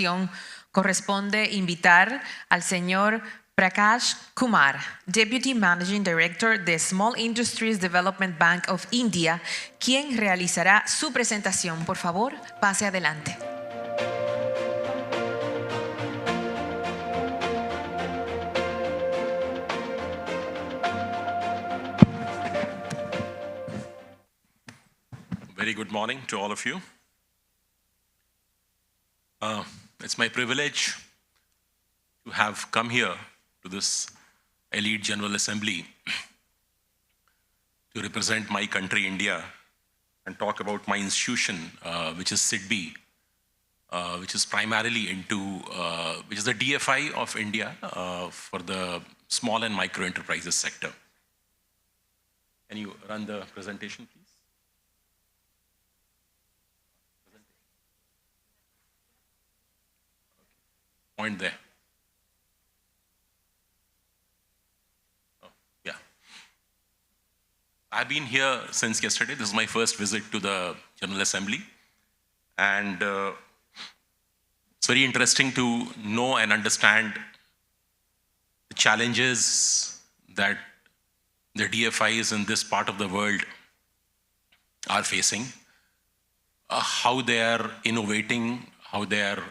continuación corresponde invitar al señor Prakash Kumar, Deputy Managing Director de Small Industries Development Bank of India, quien realizará su presentación. Por favor, pase adelante. Very good morning to all of you. It's my privilege to have come here to this elite General Assembly to represent my country, India, and talk about my institution, which is SIDBI, which is primarily into, which is the DFI of India for the small and micro enterprises sector. Can you run the presentation, please? Point there. Oh, yeah. I've been here since yesterday. This is my first visit to the General Assembly. And it's very interesting to know and understand the challenges that the DFIs in this part of the world are facing, how they are innovating, how they are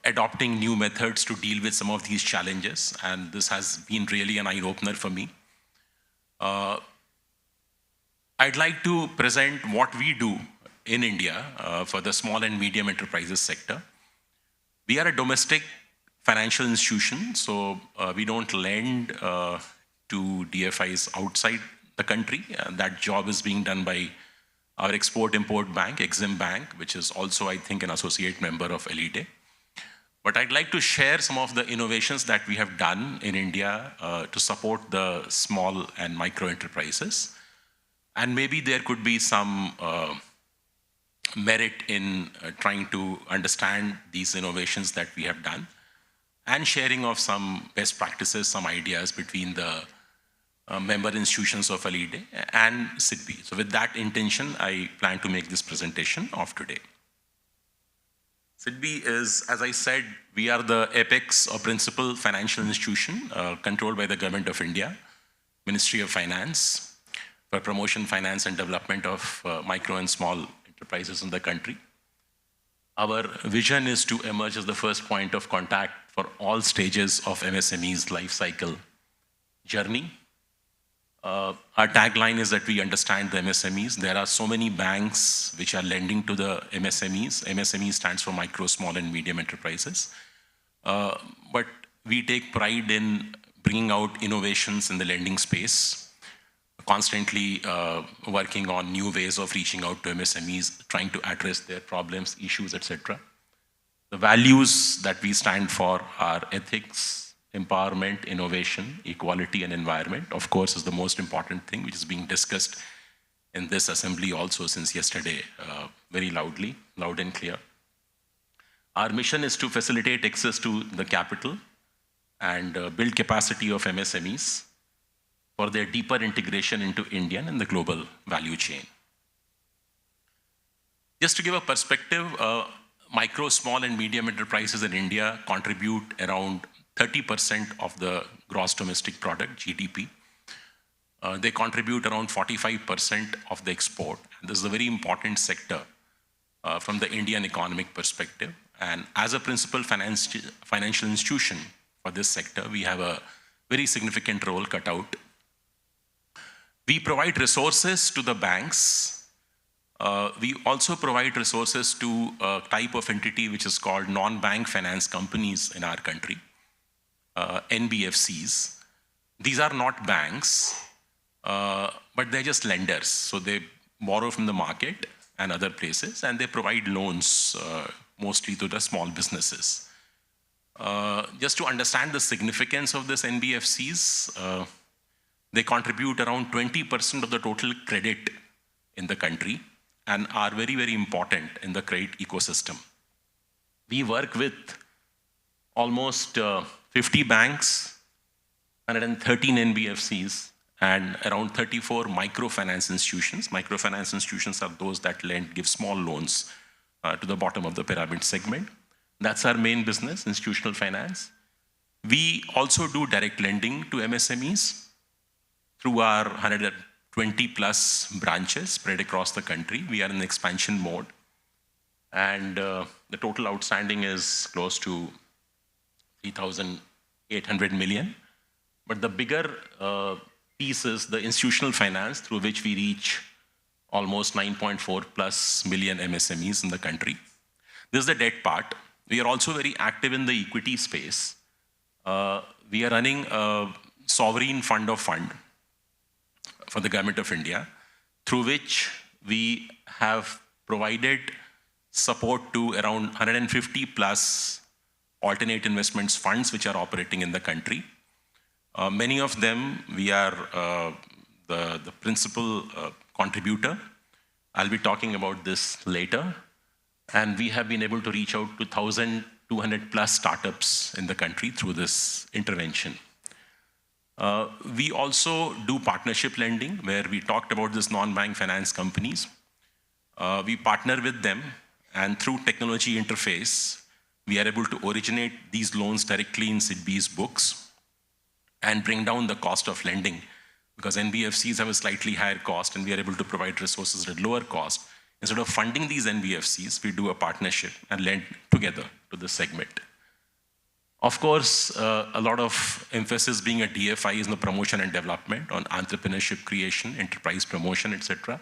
adopting new methods to deal with some of these challenges, and this has been really an eye-opener for me. I'd like to present what we do in India for the small and medium enterprises sector. We are a domestic financial institution, so we don't lend to DFIs outside the country. That job is being done by our Export-Import Bank, Exim Bank, which is also, I think, an associate member of Elite. But I'd like to share some of the innovations that we have done in India to support the small and micro enterprises. And maybe there could be some merit in trying to understand these innovations that we have done and sharing of some best practices, some ideas between the member institutions of Elite and SIDBI. So with that intention, I plan to make this presentation of today. SIDBI is, as I said, we are the apex or principal financial institution controlled by the Government of India, Ministry of Finance, for promotion, finance and development of micro and small enterprises in the country. Our vision is to emerge as the first point of contact for all stages of MSME's life cycle journey. Our tagline is that we understand the MSMEs. There are so many banks which are lending to the MSMEs. MSME stands for micro, small, and medium enterprises. But we take pride in bringing out innovations in the lending space, constantly working on new ways of reaching out to MSMEs, trying to address their problems, issues, etc. The values that we stand for are ethics, empowerment, innovation, equality, and environment, of course, is the most important thing, which is being discussed in this assembly also since yesterday, very loudly, loud and clear. Our mission is to facilitate access to the capital and build capacity of MSMEs for their deeper integration into Indian and the global value chain. Just to give a perspective, micro, small, and medium enterprises in India contribute around 30% of the gross domestic product, GDP. They contribute around 45% of the export. And this is a very important sector from the Indian economic perspective. And as a principal financial institution for this sector, we have a very significant role cut out. We provide resources to the banks. We also provide resources to a type of entity which is called non-bank finance companies in our country. NBFCs. These are not banks, but they're just lenders. So they borrow from the market and other places, and they provide loans mostly to the small businesses. Just to understand the significance of this NBFCs, they contribute around 20% of the total credit in the country and are very, very important in the credit ecosystem. We work with almost 50 banks, 113 NBFCs, and around 34 microfinance institutions. Microfinance institutions are those that give small loans to the bottom of the pyramid segment. That's our main business, institutional finance. We also do direct lending to MSMEs through our 120 plus branches spread across the country. We are in expansion mode. And the total outstanding is close to 3,800 million. But the bigger piece is the institutional finance through which we reach almost 9.4 plus million MSMEs in the country. This is the debt part. We are also very active in the equity space. We are running a sovereign fund of fund for the government of India, through which we have provided support to around 150 plus alternate investments funds which are operating in the country. Many of them, we are the principal contributor. I'll be talking about this later. And we have been able to reach out to 1,200 plus startups in the country through this intervention. We also do partnership lending, where we talked about this non-bank finance companies. We partner with them, and through technology interface, we are able to originate these loans directly in SIDBI's books and bring down the cost of lending, because NBFCs have a slightly higher cost, and we are able to provide resources at lower cost. Instead of funding these NBFCs, we do a partnership and lend together to this segment. Of course, a lot of emphasis being a DFI is in the promotion and development on entrepreneurship creation, enterprise promotion, etc.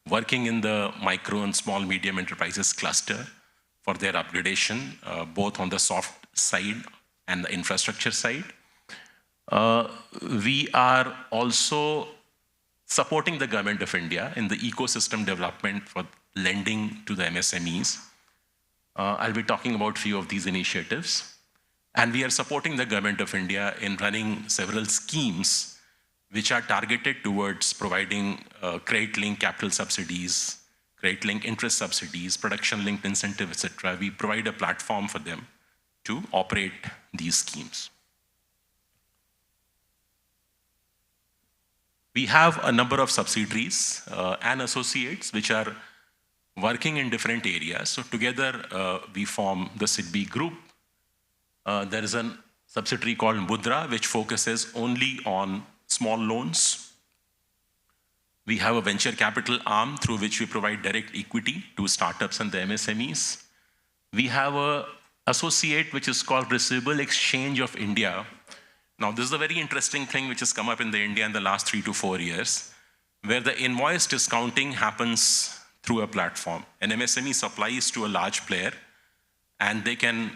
Working in the micro and small medium enterprises cluster for their upgradation, both on the soft side and the infrastructure side. We are also supporting the government of India in the ecosystem development for lending to the MSMEs. I'll be talking about a few of these initiatives. And we are supporting the government of India in running several schemes which are targeted towards providing credit-linked capital subsidies, credit-linked interest subsidies, production-linked incentive, etc. We provide a platform for them to operate these schemes. We have a number of subsidiaries and associates which are working in different areas. So together we form the SIDBI group. There is a subsidiary called Mudra, which focuses only on small loans. We have a venture capital arm through which we provide direct equity to startups and the MSMEs. We have an associate which is called Receivable Exchange of India. Now, this is a very interesting thing which has come up in the India in the last 3 to 4 years, where the invoice discounting happens through a platform. An MSME supplies to a large player, and they can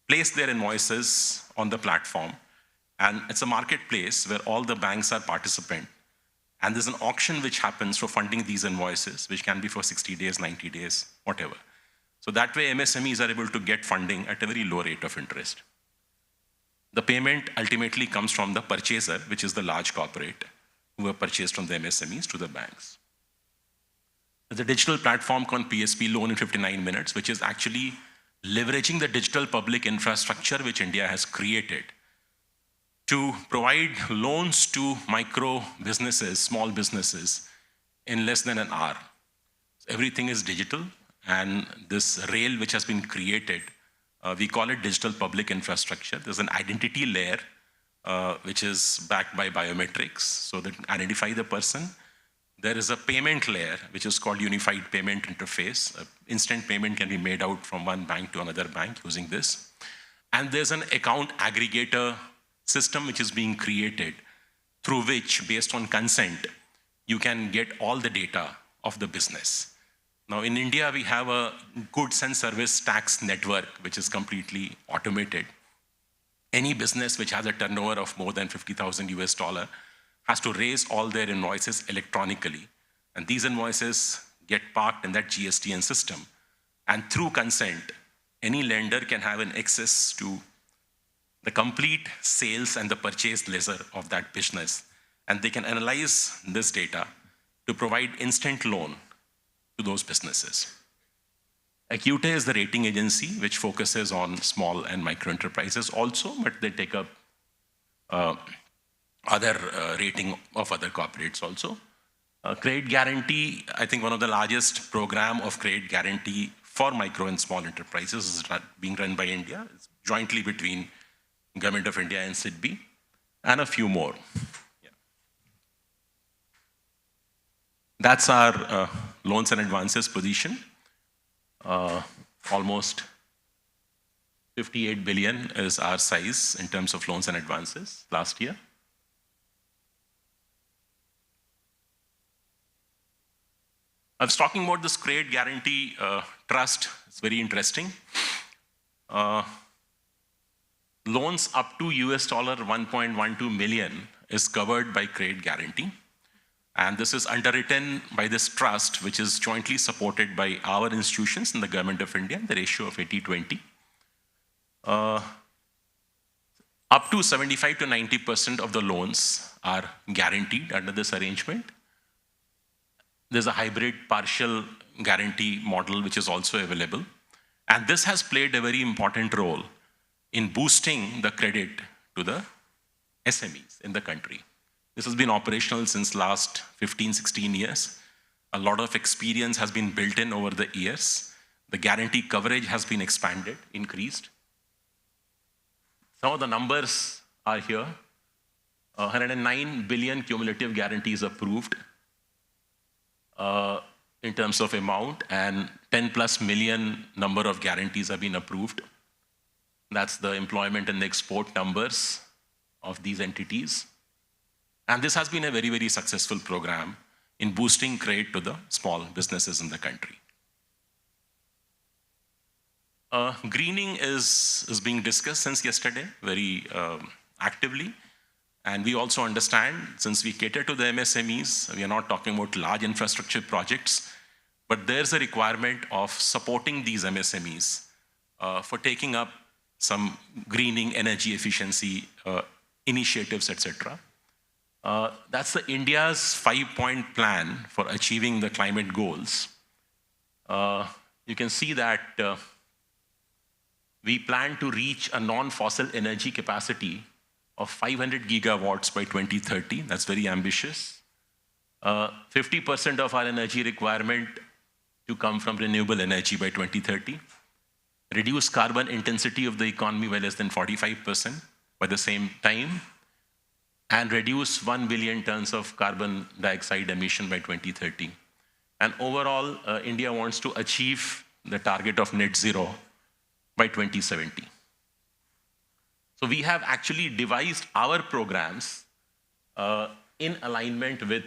place their invoices on the platform. And it's a marketplace where all the banks are participant. And there's an auction which happens for funding these invoices, which can be for 60 days, 90 days, whatever. So that way MSMEs are able to get funding at a very low rate of interest. The payment ultimately comes from the purchaser, which is the large corporate, who have purchased from the MSMEs to the banks. There's a digital platform called PSP Loan in 59 minutes, which is actually leveraging the digital public infrastructure which India has created to provide loans to micro businesses, small businesses, in less than an hour. Everything is digital, and this rail which has been created, we call it digital public infrastructure. There's an identity layer which is backed by biometrics, so that identify the person. There is a payment layer, which is called Unified Payment Interface. Instant payment can be made out from one bank to another bank using this. And there's an account aggregator system which is being created, through which, based on consent, you can get all the data of the business. Now, in India, we have a goods and service tax network, which is completely automated. Any business which has a turnover of more than 50,000 US dollar has to raise all their invoices electronically. And these invoices get parked in that GSTN system. And through consent, any lender can have an access to the complete sales and the purchase ledger of that business. And they can analyze this data to provide instant loan to those businesses. Acute is the rating agency which focuses on small and micro enterprises also, but they take up other rating of other corporates also. Credit guarantee, I think one of the largest program of credit guarantee for micro and small enterprises is being run by India. It's jointly between Government of India and SIDBI, and a few more. Yeah. That's our loans and advances position. Almost 58 billion is our size in terms of loans and advances last year. I was talking about this Credit Guarantee Trust. It's very interesting. Loans up to US $1.12 million is covered by credit guarantee. And this is underwritten by this trust, which is jointly supported by our institutions and the Government of India, the ratio of 80-20. Up to 75 to 90% of the loans are guaranteed under this arrangement. There's a hybrid partial guarantee model which is also available. And this has played a very important role in boosting the credit to the SMEs in the country. This has been operational since last 15, 16 years. A lot of experience has been built in over the years. The guarantee coverage has been expanded, increased. Some of the numbers are here. 109 billion cumulative guarantees approved in terms of amount, and 10 plus million number of guarantees have been approved. That's the employment and the export numbers of these entities. And this has been a very, very successful program in boosting credit to the small businesses in the country. Greening is being discussed since yesterday very actively. And we also understand, since we cater to the MSMEs, we are not talking about large infrastructure projects, but there's a requirement of supporting these MSMEs for taking up some greening, energy efficiency initiatives, etc. That's the India's 5-point plan for achieving the climate goals. You can see that we plan to reach a non-fossil energy capacity of 500 gigawatts by 2030. That's very ambitious. 50% of our energy requirement to come from renewable energy by 2030. Reduce carbon intensity of the economy by less than 45% by the same time. And reduce 1 billion tons of carbon dioxide emission by 2030. And overall, India wants to achieve the target of net zero by 2070. So we have actually devised our programs in alignment with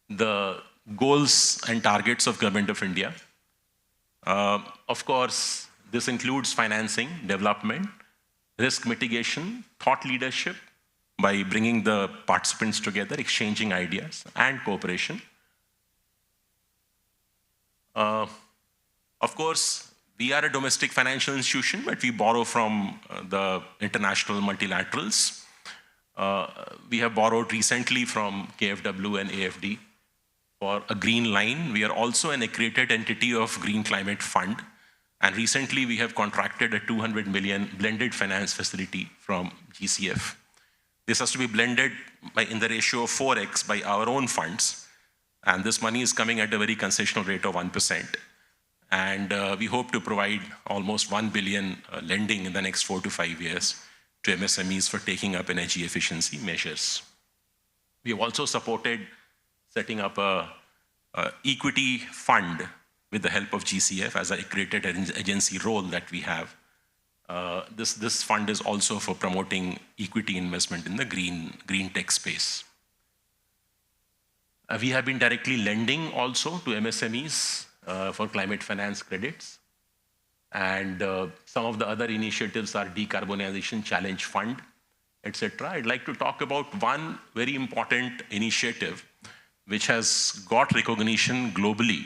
the goals and targets of Government of India. Of course, this includes financing, development, risk mitigation, thought leadership by bringing the participants together, exchanging ideas, and cooperation. Of course, we are a domestic financial institution, but we borrow from the international multilaterals. We have borrowed recently from KfW and AFD for a green line. We are also an accredited entity of Green Climate Fund. And recently we have contracted a 200 million blended finance facility from GCF. This has to be blended in the ratio of 4x by our own funds. And this money is coming at a very concessional rate of 1%. And we hope to provide almost 1 billion lending in the next 4 to 5 years to MSMEs for taking up energy efficiency measures. We have also supported setting up a equity fund with the help of GCF as an accredited agency role that we have. This fund is also for promoting equity investment in the green tech space. We have been directly lending also to MSMEs for climate finance credits. And some of the other initiatives are Decarbonization Challenge Fund, etc. I'd like to talk about one very important initiative which has got recognition globally,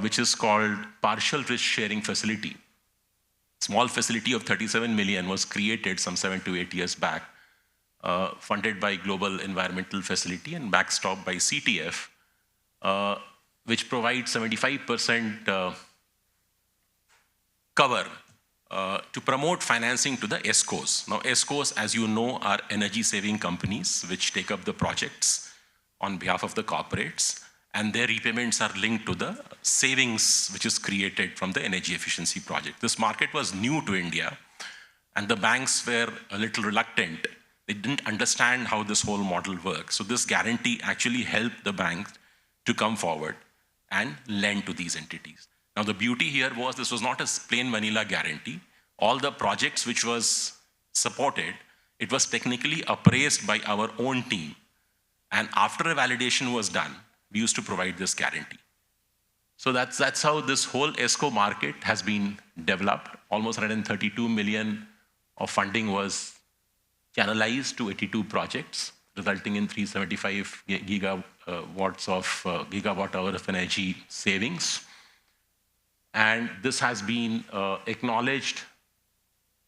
which is called Partial Risk Sharing Facility. Small facility of 37 million was created some 7 to 8 years back, funded by Global Environmental Facility and backstopped by CTF, which provides 75% cover to promote financing to the ESCOs. Now, ESCOs, as you know, are energy-saving companies which take up the projects on behalf of the corporates and their repayments are linked to the savings which is created from the energy efficiency project. This market was new to India, and the banks were a little reluctant. They didn't understand how this whole model works. So this guarantee actually helped the banks to come forward and lend to these entities. Now the beauty here was this was not a plain vanilla guarantee. All the projects which was supported, it was technically appraised by our own team. And after a validation was done, we used to provide this guarantee. So that's how this whole ESCO market has been developed. Almost 132 million of funding was channelized to 82 projects, resulting in 375 gigawatt hour of energy savings. And this has been acknowledged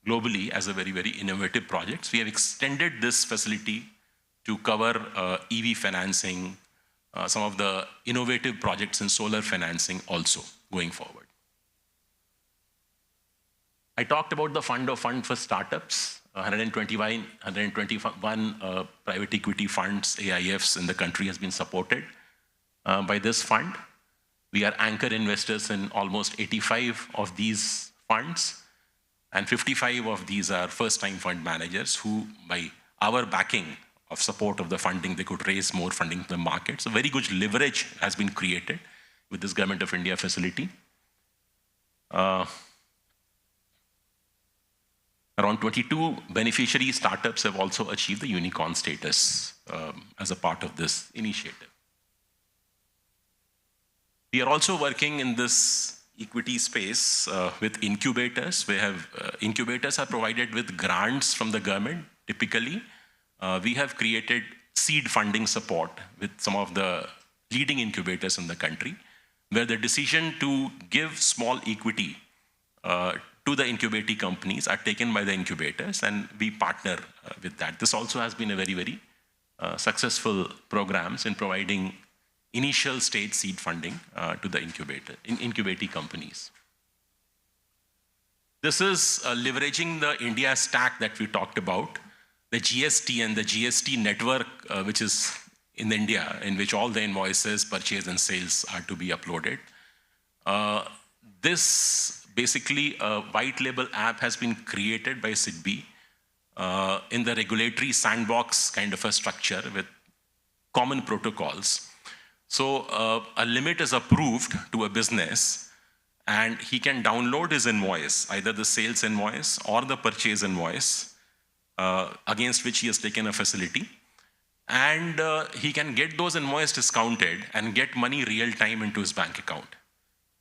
globally as a very, very innovative project. We have extended this facility to cover EV financing, some of the innovative projects in solar financing also going forward. I talked about the fund for startups. 121 private equity funds, AIFs in the country has been supported by this fund. We are anchor investors in almost 85 of these funds, and 55 of these are first-time fund managers who, by our backing of support of the funding, they could raise more funding to the market. So very good leverage has been created with this Government of India facility. Around 22 beneficiary startups have also achieved the unicorn status as a part of this initiative. We are also working in this equity space with incubators. Incubators are provided with grants from the government. Typically, we have created seed funding support with some of the leading incubators in the country, where the decision to give small equity to the incubating companies are taken by the incubators, and we partner with that. This also has been a very, very successful programs in providing initial stage seed funding to the incubating companies. This is leveraging the India stack that we talked about, the GST and the GST network, which is in India, in which all the invoices, purchase and sales are to be uploaded. This basically a white label app has been created by SIDBI in the regulatory sandbox kind of a structure with common protocols. So a limit is approved to a business, and he can download his invoice, either the sales invoice or the purchase invoice, against which he has taken a facility. And he can get those invoices discounted and get money real time into his bank account.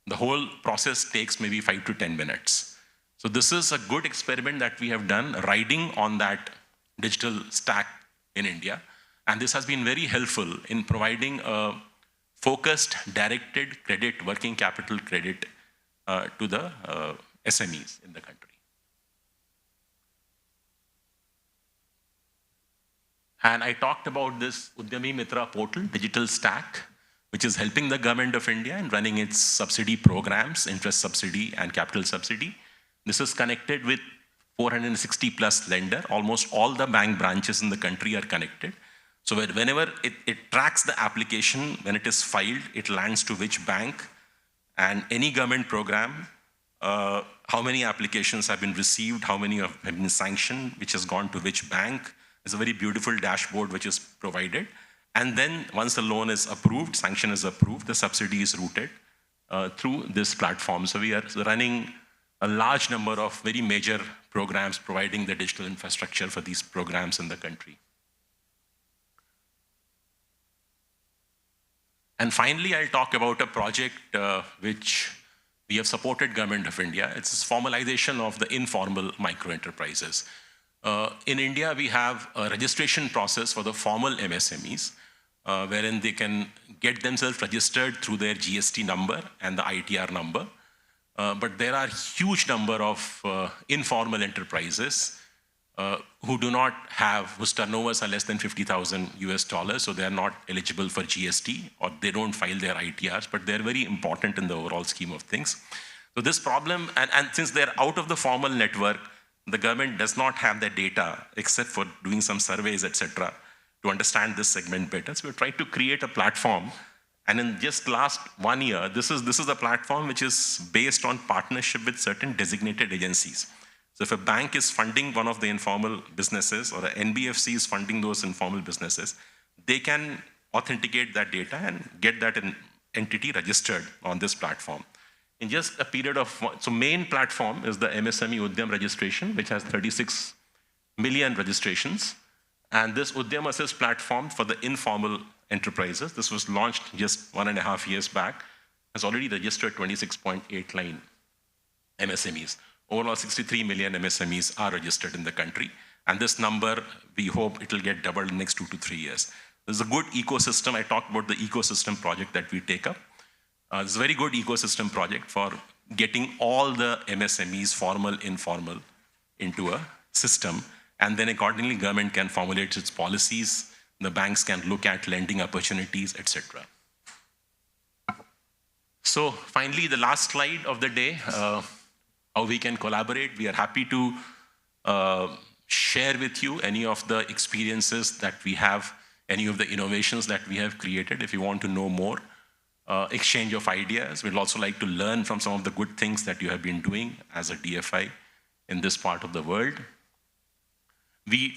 The whole process takes maybe 5 to 10 minutes. So this is a good experiment that we have done riding on that digital stack in India. And this has been very helpful in providing a focused, directed credit, working capital credit to the SMEs in the country. And I talked about this Udyami Mitra portal, digital stack, which is helping the Government of India in running its subsidy programs, interest subsidy and capital subsidy. This is connected with 460 plus lender. Almost all the bank branches in the country are connected. So whenever it tracks the application, when it is filed, it lands to which bank, and any government program, how many applications have been received, how many have been sanctioned, which has gone to which bank. It's a very beautiful dashboard which is provided. And then once the loan is approved, sanction is approved, the subsidy is routed through this platform. So we are running a large number of very major programs providing the digital infrastructure for these programs in the country. And finally, I'll talk about a project which we have supported Government of India. It's this formalization of the informal micro enterprises. In India, we have a registration process for the formal MSMEs, wherein they can get themselves registered through their GST number and the ITR number. But there are huge number of informal enterprises who do not have, whose turnovers are less than $50,000, so they are not eligible for GST, or they don't file their ITRs, but they're very important in the overall scheme of things. So this problem, and since they're out of the formal network, the government does not have the data except for doing some surveys, etc., to understand this segment better. So we tried to create a platform And in just last 1 year, this is a platform which is based on partnership with certain designated agencies. So if a bank is funding one of the informal businesses or an NBFC is funding those informal businesses, they can authenticate that data and get that entity registered on this platform. In just a period of, so main platform is the MSME Udyam registration, which has 36 million registrations. And this Udyam Assist platform for the informal enterprises, this was launched just 1.5 years back, has already registered 26.8 line MSMEs. Overall, 63 million MSMEs are registered in the country. And this number, we hope it will get doubled in the next 2 to 3 years. This is a good ecosystem. I talked about the ecosystem project that we take up. It's a very good ecosystem project for getting all the MSMEs, formal, informal, into a system. And then accordingly, government can formulate its policies. The banks can look at lending opportunities, etc. So finally, the last slide of the day, how we can collaborate. We are happy to share with you any of the experiences that we have, any of the innovations that we have created. If you want to know more, exchange of ideas. We'd also like to learn from some of the good things that you have been doing as a DFI in this part of the world. The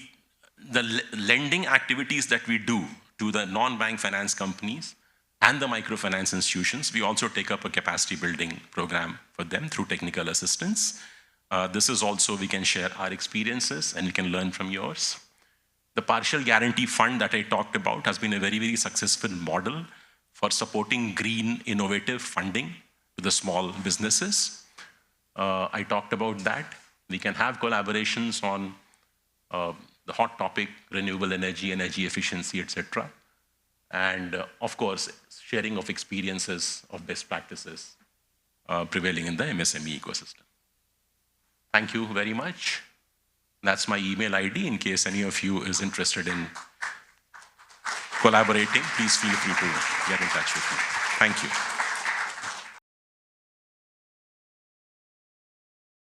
lending activities that we do to the non-bank finance companies and the microfinance institutions, we also take up a capacity building program for them through technical assistance. This is also, we can share our experiences and we can learn from yours. The partial guarantee fund that I talked about has been a very, very successful model for supporting green innovative funding to the small businesses. I talked about that. We can have collaborations on the hot topic, renewable energy, energy efficiency, etc. And of course, sharing of experiences of best practices prevailing in the MSME ecosystem. Thank you very much. That's my email ID in case any of you is interested in collaborating. Please feel free to get in touch with me. Thank you.